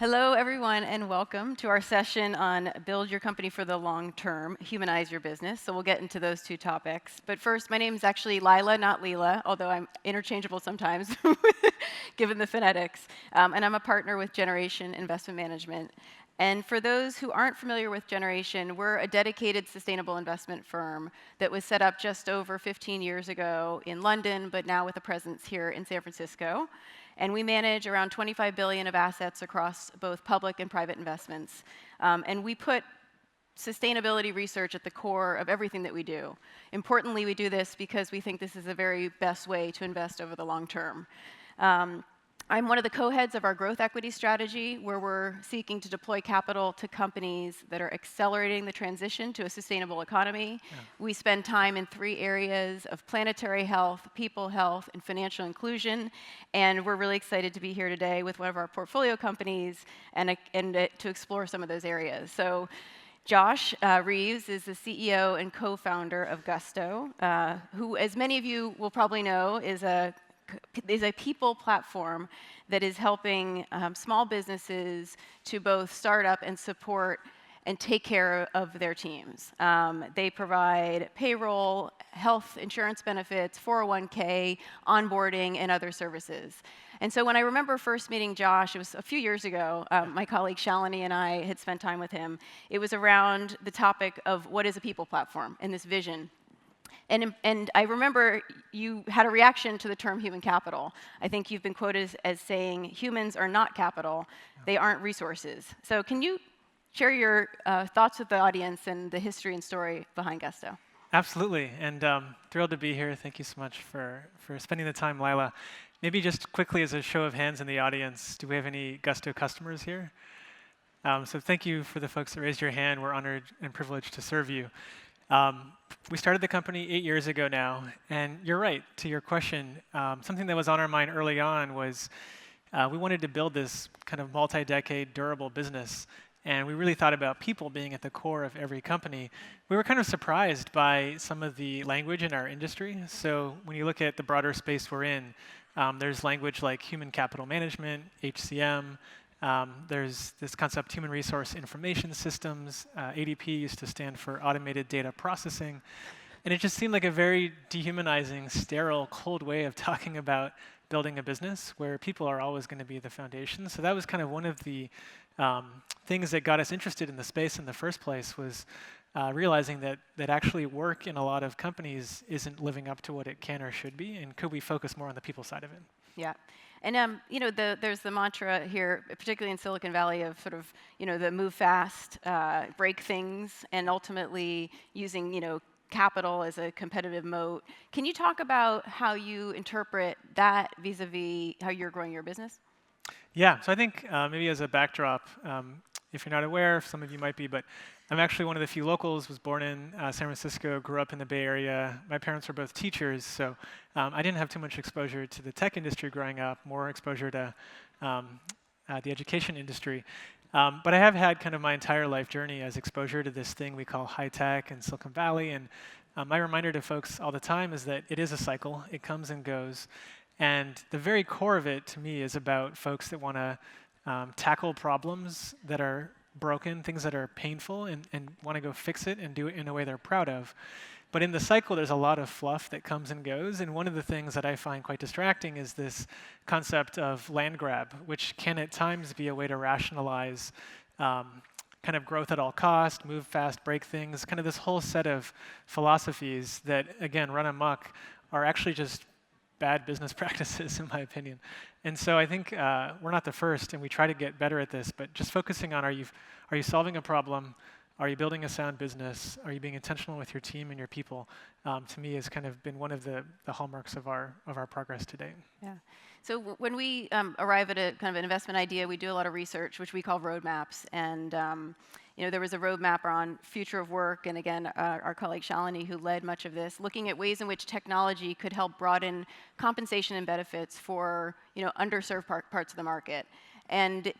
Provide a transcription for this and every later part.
Hello, everyone, and welcome to our session on Build Your Company for the Long Term, Humanize Your Business. So we'll get into those two topics. But first, my name is actually Lila, not Lila, although I'm interchangeable sometimes, given the phonetics. And I'm a partner with Generation Investment Management. And for those who aren't familiar with Generation, we're a dedicated sustainable investment firm that was set up just over 15 years ago in London, but now with a presence here in San Francisco. And we manage around 25 billion of assets across both public and private investments. And we put sustainability research at the core of everything that we do. Importantly, we do this because we think this is the very best way to invest over the long term. I'm one of the co-heads of our growth equity strategy, where we're seeking to deploy capital to companies that are accelerating the transition to a sustainable economy. Yeah. We spend time in 3 areas of planetary health, people health, and financial inclusion. And we're really excited to be here today with one of our portfolio companies and to explore some of those areas. So Josh Reeves is the CEO and co-founder of Gusto, who, as many of you will probably know, is a people platform that is helping small businesses to both start up and support and take care of their teams. They provide payroll, health insurance benefits, 401k, onboarding, and other services. And so when I remember first meeting Josh, it was a few years ago, my colleague Shalini and I had spent time with him. It was around the topic of what is a people platform and this vision. And I remember you had a reaction to the term human capital. I think you've been quoted as saying, humans are not capital, they aren't resources. So can you share your thoughts with the audience and the history and story behind Gusto? Absolutely, and thrilled to be here. Thank you so much for spending the time, Lila. Maybe just quickly as a show of hands in the audience, do we have any Gusto customers here? So thank you for the folks that raised your hand. We're honored and privileged to serve you. We started the company 8 years ago now, and you're right, to your question, something that was on our mind early on was we wanted to build this kind of multi-decade durable business, and we really thought about people being at the core of every company. We were kind of surprised by some of the language in our industry. So when you look at the broader space we're in, there's language like human capital management, HCM, there's this concept, human resource information systems. ADP used to stand for automated data processing. And it just seemed like a very dehumanizing, sterile, cold way of talking about building a business where people are always going to be the foundation. So that was kind of one of the things that got us interested in the space in the first place, was realizing that actually work in a lot of companies isn't living up to what it can or should be, and could we focus more on the people side of it? Yeah. And there's the mantra here, particularly in Silicon Valley, of sort of the move fast, break things, and ultimately using capital as a competitive moat. Can you talk about how you interpret that vis-a-vis how you're growing your business? Yeah. So I think maybe as a backdrop, if you're not aware, some of you might be, but I'm actually one of the few locals, was born in San Francisco, grew up in the Bay Area. My parents were both teachers, so I didn't have too much exposure to the tech industry growing up, more exposure to the education industry. But I have had kind of my entire life journey as exposure to this thing we call high tech and Silicon Valley. And my reminder to folks all the time is that it is a cycle. It comes and goes. And the very core of it, to me, is about folks that want to tackle problems that are broken, things that are painful, and want to go fix it and do it in a way they're proud of. But in the cycle, there's a lot of fluff that comes and goes, and one of the things that I find quite distracting is this concept of land grab, which can at times be a way to rationalize kind of growth at all cost, move fast, break things, kind of this whole set of philosophies that, again, run amok, are actually just bad business practices, in my opinion. And so I think we're not the first, and we try to get better at this, but just focusing on, are you solving a problem? Are you building a sound business? Are you being intentional with your team and your people? To me, has kind of been one of the hallmarks of our progress today. Yeah. So when we arrive at a kind of an investment idea, we do a lot of research, which we call roadmaps. And there was a roadmap on future of work, and again, our colleague Shalini, who led much of this, looking at ways in which technology could help broaden compensation and benefits for underserved parts of the market. And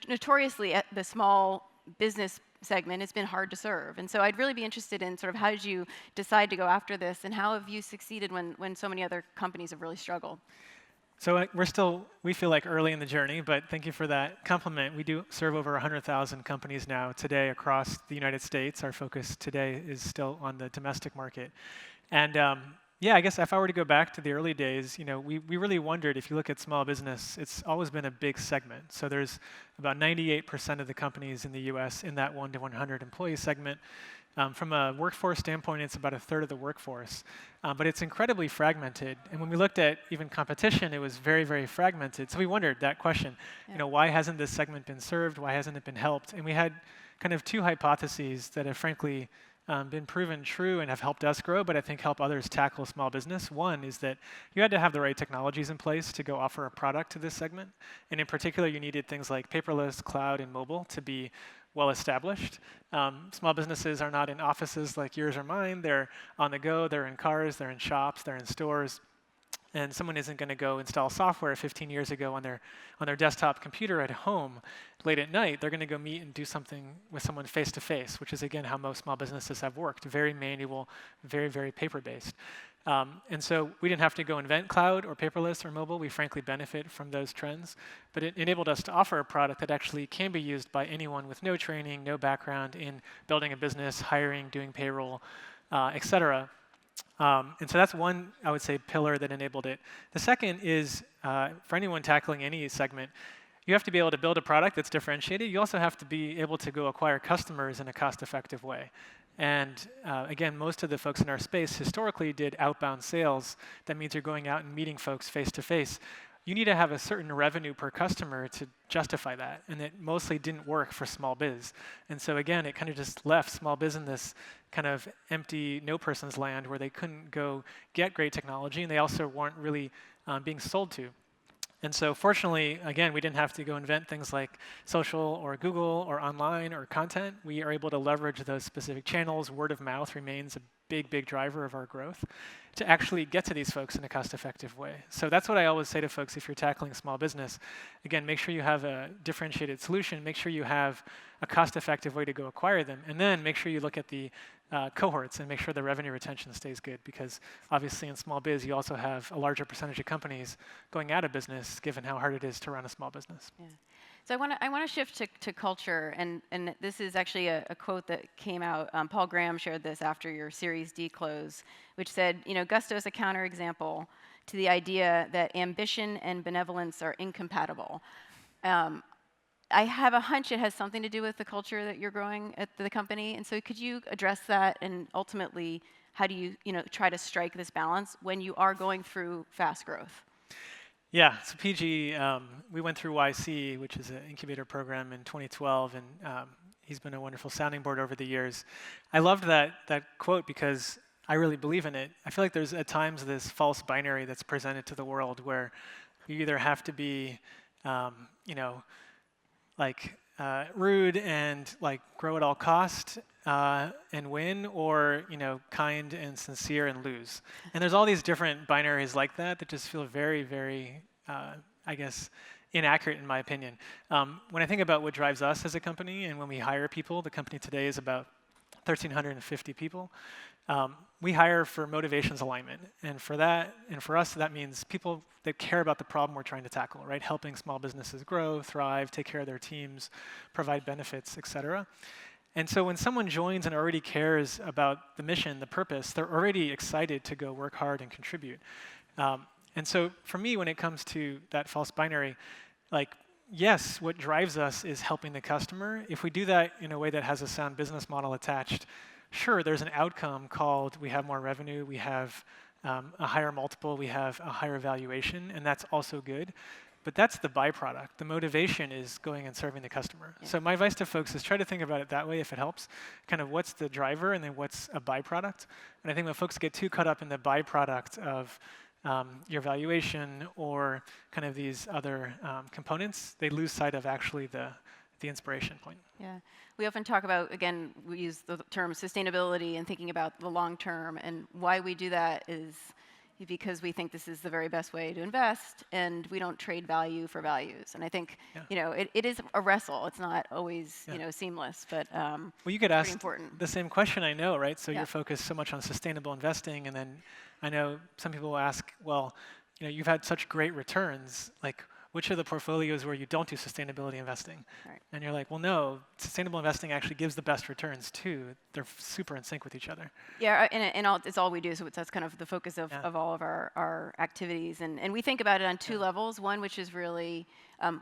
notoriously, at the small business segment, it's been hard to serve. And so I'd really be interested in sort of how did you decide to go after this, and how have you succeeded when so many other companies have really struggled? So we feel like early in the journey, but thank you for that compliment. We do serve over 100,000 companies now today across the United States. Our focus today is still on the domestic market. And yeah, I guess if I were to go back to the early days, we really wondered, if you look at small business, it's always been a big segment. So there's about 98% of the companies in the US in that 1 to 100 employee segment. From a workforce standpoint, it's about a third of the workforce, but it's incredibly fragmented. And when we looked at even competition, it was very, very fragmented. So we wondered that question, why hasn't this segment been served? Why hasn't it been helped? And we had kind of two hypotheses that have frankly been proven true and have helped us grow, but I think help others tackle small business. One is that you had to have the right technologies in place to go offer a product to this segment. And in particular, you needed things like paperless, cloud, and mobile to be well established. Small businesses are not in offices like yours or mine. They're on the go, they're in cars, they're in shops, they're in stores. And someone isn't going to go install software 15 years ago on their desktop computer at home late at night. They're going to go meet and do something with someone face to face, which is again how most small businesses have worked. Very manual, very, very paper-based. And so we didn't have to go invent cloud or paperless or mobile. We frankly benefit from those trends. But it enabled us to offer a product that actually can be used by anyone with no training, no background in building a business, hiring, doing payroll, et cetera. And so that's one, I would say, pillar that enabled it. The second is, for anyone tackling any segment, you have to be able to build a product that's differentiated. You also have to be able to go acquire customers in a cost-effective way. And again, most of the folks in our space historically did outbound sales. That means you're going out and meeting folks face-to-face. You need to have a certain revenue per customer to justify that, and it mostly didn't work for small biz. And so again, it kind of just left small biz in this kind of empty, no person's land where they couldn't go get great technology, and they also weren't really being sold to. And so fortunately, again, we didn't have to go invent things like social or Google or online or content. We are able to leverage those specific channels. Word of mouth remains a big, big driver of our growth to actually get to these folks in a cost-effective way. So that's what I always say to folks if you're tackling small business. Again, make sure you have a differentiated solution. Make sure you have a cost-effective way to go acquire them. And then make sure you look at the cohorts and make sure the revenue retention stays good, because obviously in small biz, you also have a larger percentage of companies going out of business given how hard it is to run a small business. Yeah. So I want to shift to culture, and this is actually a quote that came out. Paul Graham shared this after your Series D close, which said, Gusto is a counterexample to the idea that ambition and benevolence are incompatible. I have a hunch it has something to do with the culture that you're growing at the company, and so could you address that, and ultimately, how do you try to strike this balance when you are going through fast growth? Yeah, so PG, we went through YC, which is an incubator program in 2012, and he's been a wonderful sounding board over the years. I loved that quote because I really believe in it. I feel like there's at times this false binary that's presented to the world where you either have to be, rude and grow at all cost and win, or kind and sincere and lose. And there's all these different binaries like that just feel very, very, inaccurate in my opinion. When I think about what drives us as a company and when we hire people, the company today is about 1,350 people. We hire for motivations alignment, and for us, that means people that care about the problem we're trying to tackle, right? Helping small businesses grow, thrive, take care of their teams, provide benefits, et cetera. And so when someone joins and already cares about the mission, the purpose, they're already excited to go work hard and contribute. And so for me, when it comes to that false binary, yes, what drives us is helping the customer. If we do that in a way that has a sound business model attached, sure, there's an outcome called we have more revenue, we have a higher multiple, we have a higher valuation, and that's also good. But that's the byproduct. The motivation is going and serving the customer. Yeah. So my advice to folks is try to think about it that way if it helps. Kind of what's the driver and then what's a byproduct. And I think when folks get too caught up in the byproduct of your valuation or kind of these other components, they lose sight of actually the inspiration point. Yeah. We often talk about, again, we use the term sustainability and thinking about the long term, and why we do that is because we think this is the very best way to invest, and we don't trade value for values. And I think, it is a wrestle. It's not always, seamless, but well, you could ask important. The same question, I know, right? So you're focused so much on sustainable investing, and then I know some people will ask, well, you've had such great returns. Like, which are the portfolios where you don't do sustainability investing? Right. And you're like, well, no, sustainable investing actually gives the best returns too. They're super in sync with each other. Yeah, it's all we do, so that's kind of the focus Yeah. of all of our activities. And we think about it on two levels. One, which is really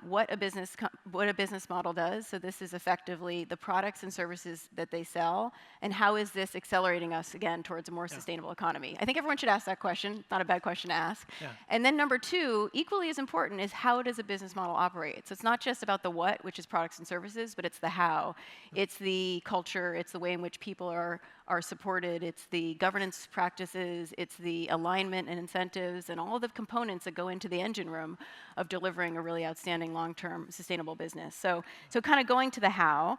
what a business model does. So this is effectively the products and services that they sell, and how is this accelerating us, again, towards a more sustainable economy? I think everyone should ask that question. Not a bad question to ask. Yeah. And then number two, equally as important, is how does a business model operate? So it's not just about the what, which is products and services, but it's the how. It's the culture, it's the way in which people are supported, it's the governance practices, it's the alignment and incentives, and all the components that go into the engine room of delivering a really outstanding long-term sustainable business. So kind of going to the how.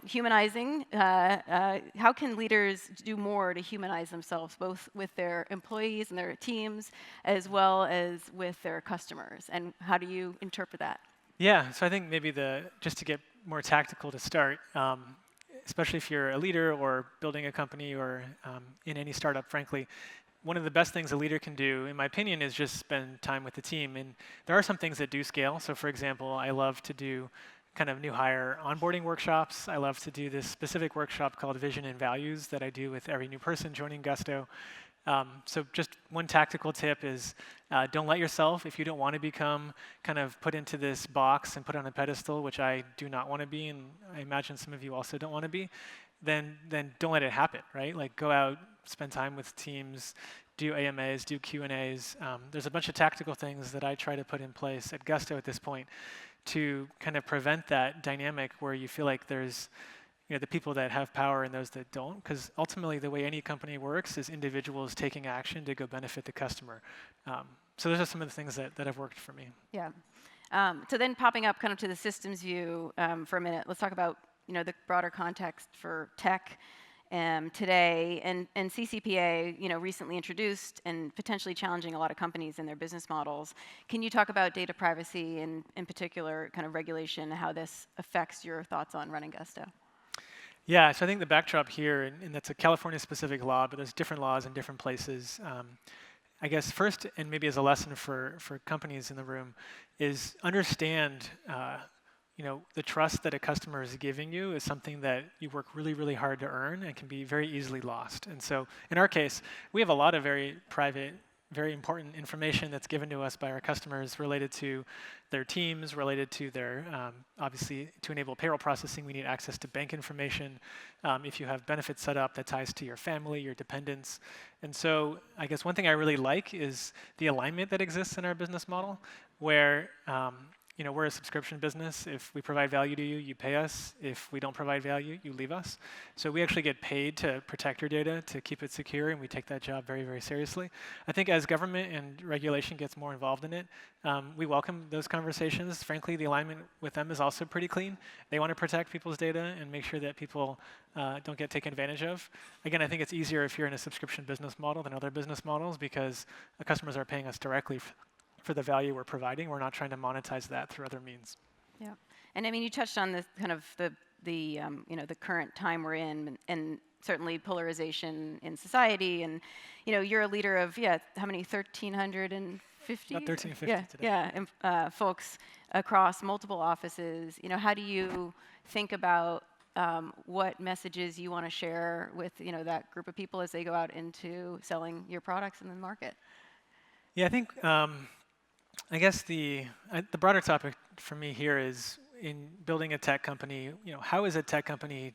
Humanizing, how can leaders do more to humanize themselves, both with their employees and their teams, as well as with their customers? And how do you interpret that? Yeah, so I think maybe just to get more tactical to start, especially if you're a leader or building a company or in any startup, frankly, one of the best things a leader can do, in my opinion, is just spend time with the team. And there are some things that do scale. So for example, I love to do kind of new hire onboarding workshops. I love to do this specific workshop called Vision and Values that I do with every new person joining Gusto. So just one tactical tip is don't let yourself, if you don't want to become kind of put into this box and put on a pedestal, which I do not want to be, and I imagine some of you also don't want to be, then don't let it happen, right? Like go out, spend time with teams, do AMAs, do Q&As. There's a bunch of tactical things that I try to put in place at Gusto at this point to kind of prevent that dynamic where you feel like there's the people that have power and those that don't, because ultimately the way any company works is individuals taking action to go benefit the customer. So those are some of the things that have worked for me. Yeah. So then popping up kind of to the systems view for a minute, let's talk about the broader context for tech today, and CCPA recently introduced and potentially challenging a lot of companies in their business models. Can you talk about data privacy and in particular kind of regulation, how this affects your thoughts on running Gusto? Yeah, so I think the backdrop here, and that's a California-specific law, but there's different laws in different places. I guess first, and maybe as a lesson for companies in the room, is understand the trust that a customer is giving you is something that you work really, really hard to earn and can be very easily lost. And so in our case, we have a lot of very private, very important information that's given to us by our customers related to their teams, related to their, obviously, to enable payroll processing, we need access to bank information. If you have benefits set up, that ties to your family, your dependents. And so I guess one thing I really like is the alignment that exists in our business model, where we're a subscription business. If we provide value to you, you pay us. If we don't provide value, you leave us. So we actually get paid to protect your data, to keep it secure, and we take that job very, very seriously. I think as government and regulation gets more involved in it, we welcome those conversations. Frankly, the alignment with them is also pretty clean. They want to protect people's data and make sure that people don't get taken advantage of. Again, I think it's easier if you're in a subscription business model than other business models because the customers are paying us directly for the value we're providing. We're not trying to monetize that through other means. Yeah, and I mean, you touched on this kind of the current time we're in, and certainly polarization in society, and you're a leader of how many 1,350? About 1,350 today. Yeah, folks across multiple offices. How do you think about what messages you want to share with that group of people as they go out into selling your products in the market? Yeah, I think. I guess the broader topic for me here is in building a tech company. How is a tech company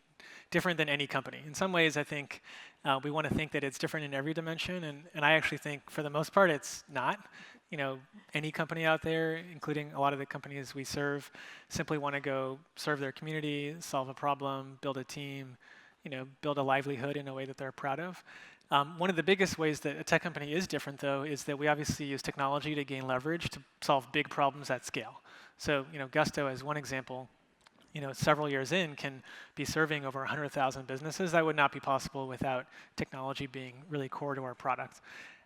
different than any company? In some ways, I think we want to think that it's different in every dimension, and I actually think for the most part it's not. Any company out there, including a lot of the companies we serve, simply want to go serve their community, solve a problem, build a team, build a livelihood in a way that they're proud of. One of the biggest ways that a tech company is different, though, is that we obviously use technology to gain leverage to solve big problems at scale. So, Gusto, as one example, several years in, can be serving over 100,000 businesses. That would not be possible without technology being really core to our product.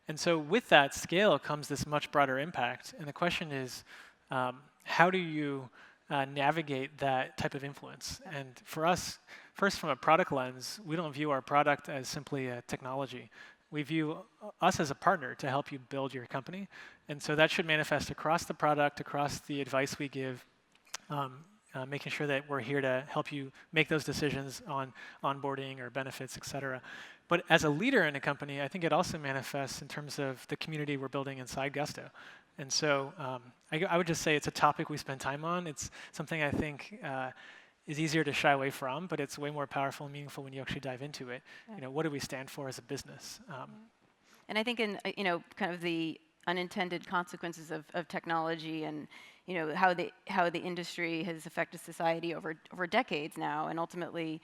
And so with that scale comes this much broader impact. And the question is, how do you navigate that type of influence? And for us, first, from a product lens, we don't view our product as simply a technology. we view us as a partner to help you build your company. And so that should manifest across the product, across the advice we give, making sure that we're here to help you make those decisions on onboarding or benefits, et cetera. But as a leader in a company, I think it also manifests in terms of the community we're building inside Gusto. And so I would just say it's a topic we spend time on. It's something I think is easier to shy away from, but it's way more powerful and meaningful when you actually dive into it. Yeah. What do we stand for as a business? And I think in kind of the unintended consequences of technology and how the industry has affected society over decades now, and ultimately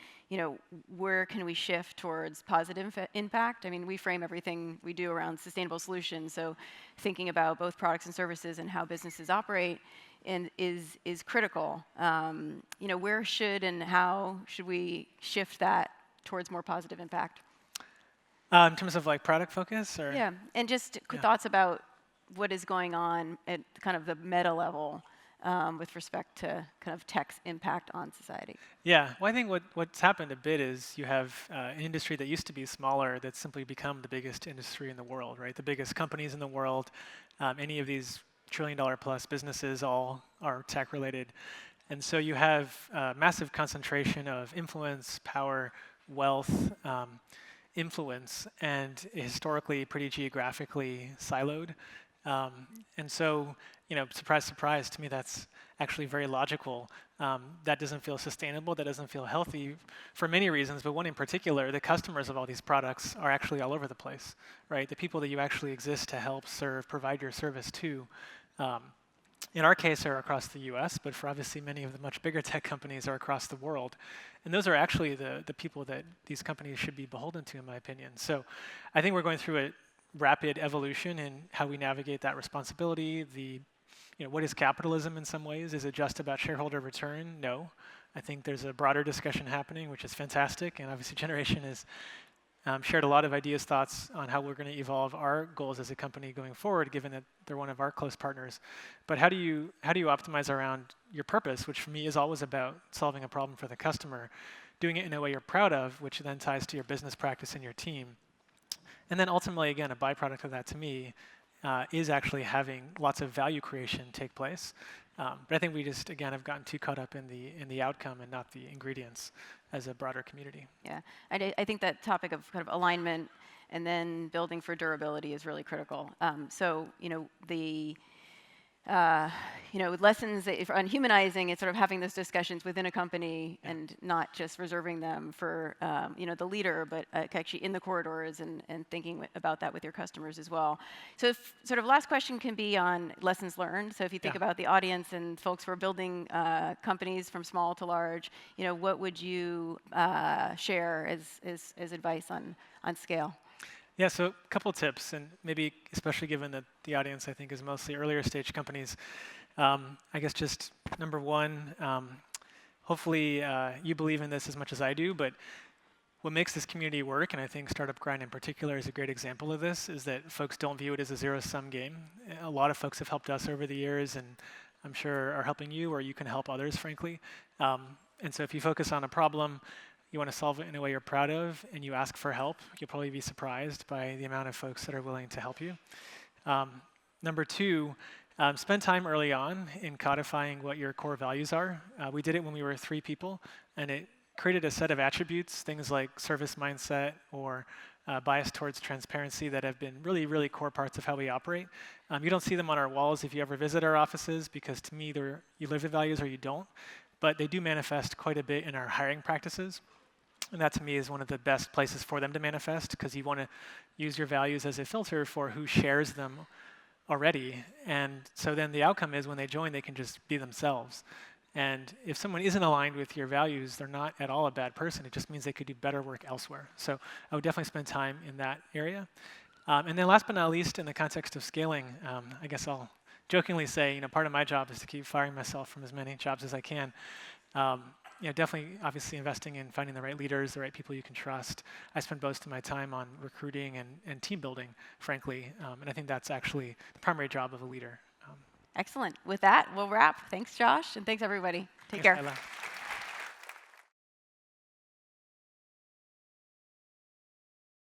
where can we shift towards positive impact? I mean, we frame everything we do around sustainable solutions, so thinking about both products and services and how businesses operate and is critical. Where should and how should we shift that towards more positive impact? In terms of like product focus, or Yeah, and just thoughts about what is going on at kind of the meta level with respect to kind of tech's impact on society. Yeah, well, I think what's happened a bit is you have an industry that used to be smaller that's simply become the biggest industry in the world, right? The biggest companies in the world, any of these trillion-dollar-plus businesses all are tech-related. And so you have massive concentration of influence, power, wealth, influence, and historically pretty geographically siloed. And so, surprise, surprise, to me that's actually very logical. That doesn't feel sustainable, that doesn't feel healthy for many reasons, but one in particular, the customers of all these products are actually all over the place, right? The people that you actually exist to help serve, provide your service to, in our case are across the US, but for obviously many of the much bigger tech companies are across the world. And those are actually the people that these companies should be beholden to, in my opinion. So I think we're going through a rapid evolution in how we navigate that responsibility. What is capitalism in some ways? Is it just about shareholder return? No. I think there's a broader discussion happening, which is fantastic. And obviously Generation has shared a lot of ideas, thoughts on how we're going to evolve our goals as a company going forward, given that they're one of our close partners. But how do you optimize around your purpose, which for me is always about solving a problem for the customer, doing it in a way you're proud of, which then ties to your business practice and your team. And then ultimately, again, a byproduct of that to me is actually having lots of value creation take place. But I think we just, again, have gotten too caught up in the outcome and not the ingredients as a broader community. Yeah, I think that topic of kind of alignment and then building for durability is really critical. So, lessons on humanizing, it's sort of having those discussions within a company and not just reserving them for, the leader, but actually in the corridors and thinking about that with your customers as well. So sort of last question can be on lessons learned. So if you think about the audience and folks who are building companies from small to large, what would you share as advice on scale? Yeah, so a couple tips, and maybe especially given that the audience, I think, is mostly earlier stage companies. I guess just number one, hopefully you believe in this as much as I do, but what makes this community work, and I think Startup Grind in particular is a great example of this, is that folks don't view it as a zero-sum game. A lot of folks have helped us over the years, and I'm sure are helping you, or you can help others, frankly. And so if you focus on a problem, you want to solve it in a way you're proud of, and you ask for help, you'll probably be surprised by the amount of folks that are willing to help you. Number two, spend time early on in codifying what your core values are. We did it when we were 3 people, and it created a set of attributes, things like service mindset or bias towards transparency, that have been really, really core parts of how we operate. You don't see them on our walls if you ever visit our offices, because to me, you live the values or you don't, but they do manifest quite a bit in our hiring practices. And that, to me, is one of the best places for them to manifest, because you want to use your values as a filter for who shares them already. And so then the outcome is when they join, they can just be themselves. And if someone isn't aligned with your values, they're not at all a bad person. It just means they could do better work elsewhere. So I would definitely spend time in that area. And then last but not least, in the context of scaling, I guess I'll jokingly say, part of my job is to keep firing myself from as many jobs as I can. Definitely, obviously, investing in finding the right leaders, the right people you can trust. I spend most of my time on recruiting and team building, frankly, and I think that's actually the primary job of a leader. Excellent. With that, we'll wrap. Thanks, Josh, and thanks, everybody. Take care. Lila.